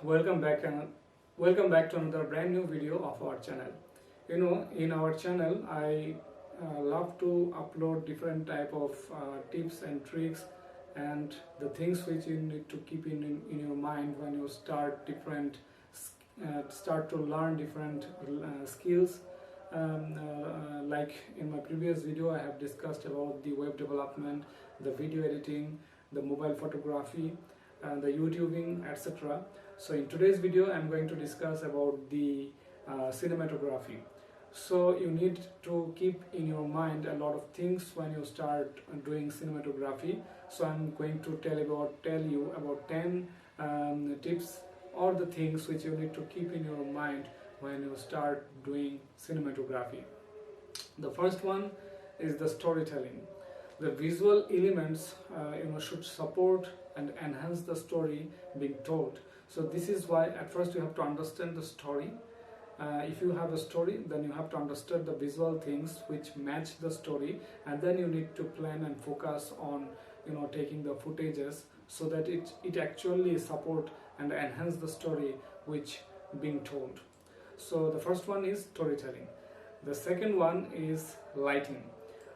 welcome back and welcome back to another brand new video of our channel. In our channel I love to upload different type of tips and tricks and the things which you need to keep in your mind when you start to learn different skills. Like in my previous video I have discussed about the web development, the video editing, the mobile photography, the YouTubing, etc. So in today's video I'm going to discuss about the cinematography. So you need to keep in your mind a lot of things when you start doing cinematography. So I'm going to tell you about 10 tips or the things which you need to keep in your mind when you start doing cinematography. The first one is the storytelling. The visual elements should support and enhance the story being told. So this is why at first you have to understand the story. If you have a story, then you have to understand the visual things which match the story, and then you need to plan and focus on taking the footages so that it actually support and enhance the story which being told. So the first one is storytelling. The second one is lighting.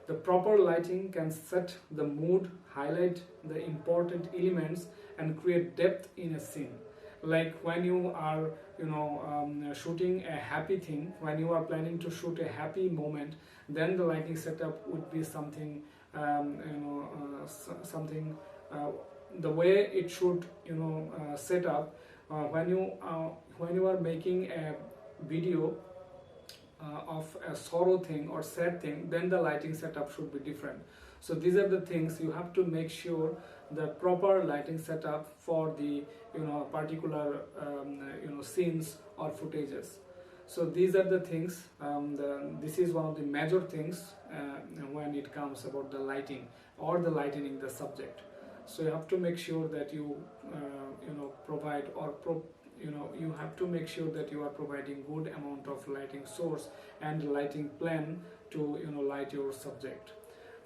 The proper lighting can set the mood, highlight the important elements, and create depth in a scene. Like when you are shooting a happy thing, when you are planning to shoot a happy moment, then the lighting setup would be something the way it should set up. When you are making a video of a sorrow thing or sad thing, then the lighting setup should be different. So these are the things you have to make sure the proper lighting setup for the particular scenes or footages. So these are the things. This is one of the major things when it comes about the lighting or the lightening the subject. So you have to make sure that you provide you have to make sure that you are providing good amount of lighting source and lighting plan to light your subject.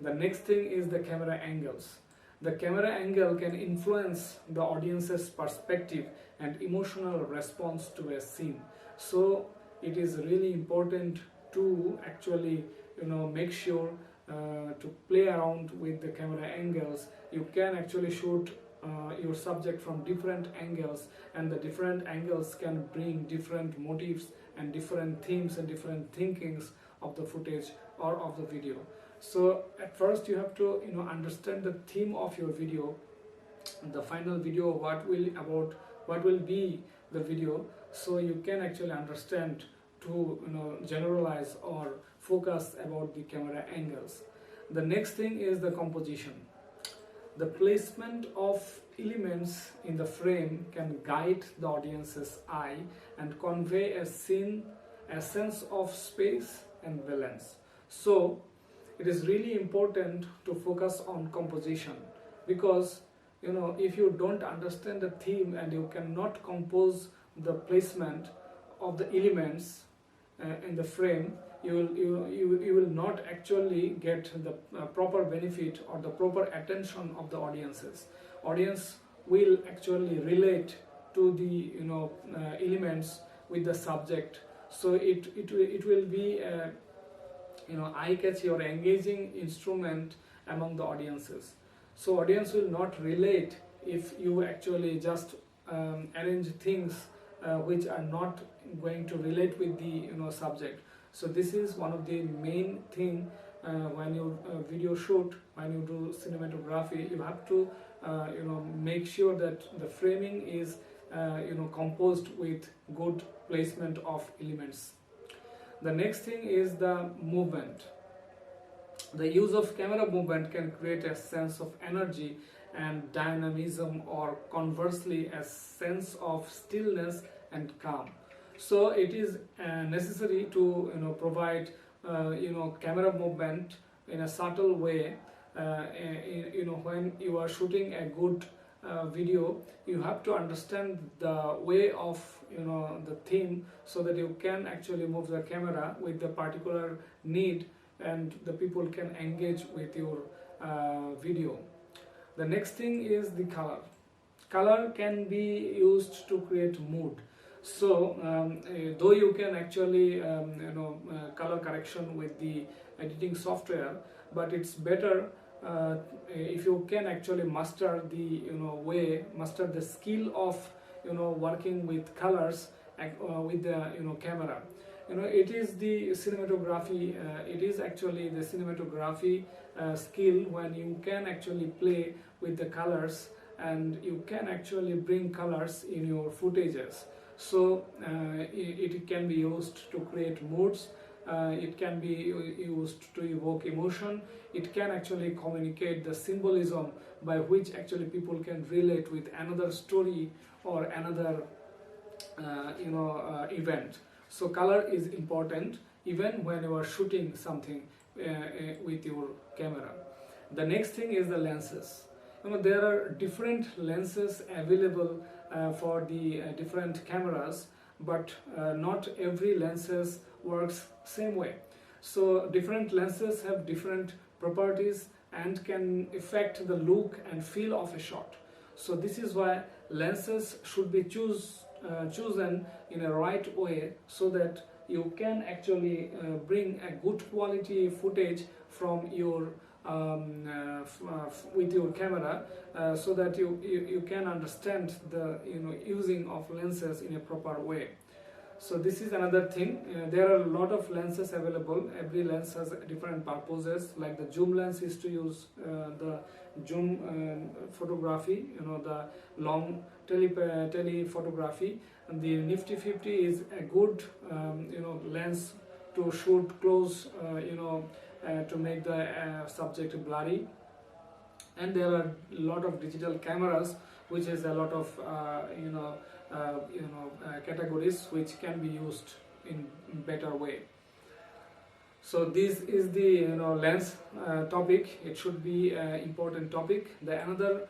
The next thing is the camera angles. The camera angle can influence the audience's perspective and emotional response to a scene. So it is really important to actually make sure to play around with the camera angles. You can actually shoot your subject from different angles, and the different angles can bring different motifs and different themes and different thinkings of the footage or of the video. So at first you have to understand the theme of your video, the final video, what will be the video, so you can actually understand to generalize or focus about the camera angles. The next thing is the composition. The placement of elements in the frame can guide the audience's eye and convey a sense of space and balance. So it is really important to focus on composition, because if you don't understand the theme and you cannot compose the placement of the elements in the frame, you will not actually get the proper benefit or the proper attention of the audiences. Audience will actually relate to the elements with the subject, so it will be a eye-catchy or engaging instrument among the audiences. So audience will not relate if you actually just arrange things which are not going to relate with the subject. So this is one of the main thing when you video shoot, when you do cinematography. You have to make sure that the framing is composed with good placement of elements. The next thing is the movement. The use of camera movement can create a sense of energy and dynamism, or conversely a sense of stillness and calm. So it is necessary to provide camera movement in a subtle way. When you are shooting a good video, you have to understand the way of the theme, so that you can actually move the camera with the particular need and the people can engage with your video. The next thing is the color. color can be used to create mood. So though you can actually color correction with the editing software, but it's better if you can actually master the master the skill of working with colors with the camera. It is the cinematography, it is actually the cinematography skill when you can actually play with the colors and you can actually bring colors in your footages. So it can be used to create moods, it can be used to evoke emotion, it can actually communicate the symbolism by which actually people can relate with another story or another event. So color is important even when you are shooting something with your camera. The next thing is the lenses. There are different lenses available for the different cameras, but not every lenses works same way. So different lenses have different properties and can affect the look and feel of a shot. So this is why lenses should be chosen in a right way, so that you can actually bring a good quality footage from your with your camera, so that you can understand the using of lenses in a proper way. So this is another thing. There are a lot of lenses available. Every lens has different purposes. Like the zoom lens is to use the zoom photography, the long tele photography. And the Nifty 50 is a good lens to shoot close, to make the subject blurry. And there are a lot of digital cameras which is a lot of categories which can be used in better way. So this is the lens topic. It should be an important topic. The another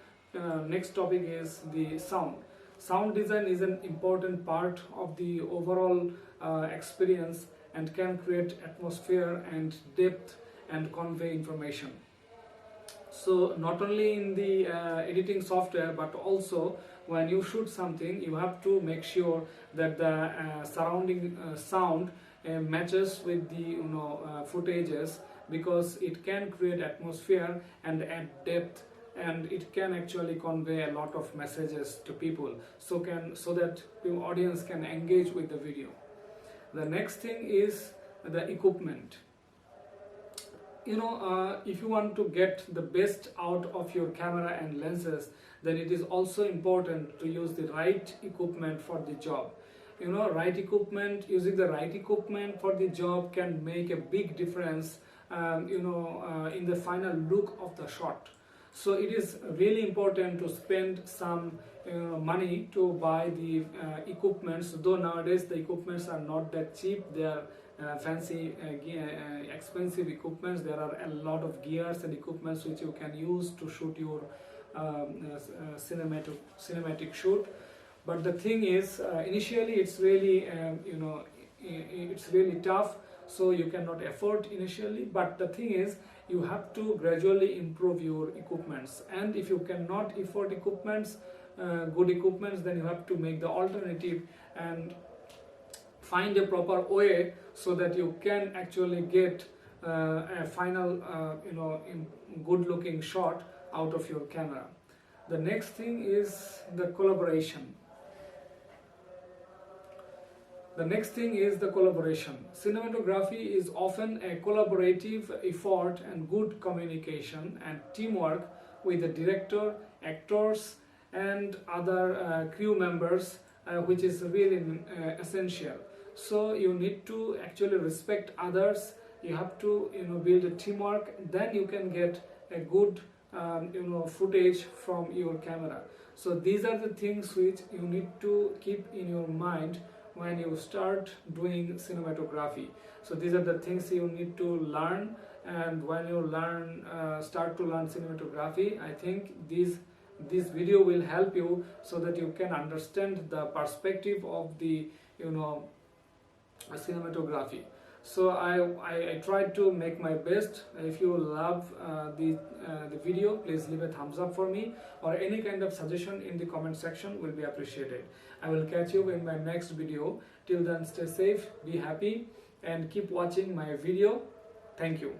next topic is the sound. Sound design is an important part of the overall experience and can create atmosphere and depth and convey information. So not only in the editing software, but also when you shoot something, you have to make sure that the surrounding sound matches with the footages, because it can create atmosphere and add depth, and it can actually convey a lot of messages to people, so that the audience can engage with the video. The next thing is the equipment. If you want to get the best out of your camera and lenses, then it is also important to use the right equipment for the job. Right equipment, using the right equipment for the job can make a big difference in the final look of the shot. So it is really important to spend some money to buy the equipments, though nowadays the equipments are not that cheap. They are fancy expensive equipments. There are a lot of gears and equipments which you can use to shoot your cinematic shoot. But the thing is, initially it's really it's really tough, so you cannot afford initially. But the thing is, you have to gradually improve your equipments, and if you cannot afford equipments, good equipments, then you have to make the alternative and find a proper way so that you can actually get a final good looking shot out of your camera. The next thing is the collaboration. Cinematography is often a collaborative effort and good communication and teamwork with the director, actors and other crew members, which is really essential. So you need to actually respect others, you have to build a teamwork, then you can get a good footage from your camera. So these are the things which you need to keep in your mind when you start doing cinematography. So these are the things you need to learn, and when you start to learn cinematography, I think this video will help you so that you can understand the perspective of the cinematography. So I tried to make my best. If you love the video, please leave a thumbs up for me, or any kind of suggestion in the comment section will be appreciated. I will catch you in my next video. Till then, stay safe, be happy, and keep watching my video. Thank you.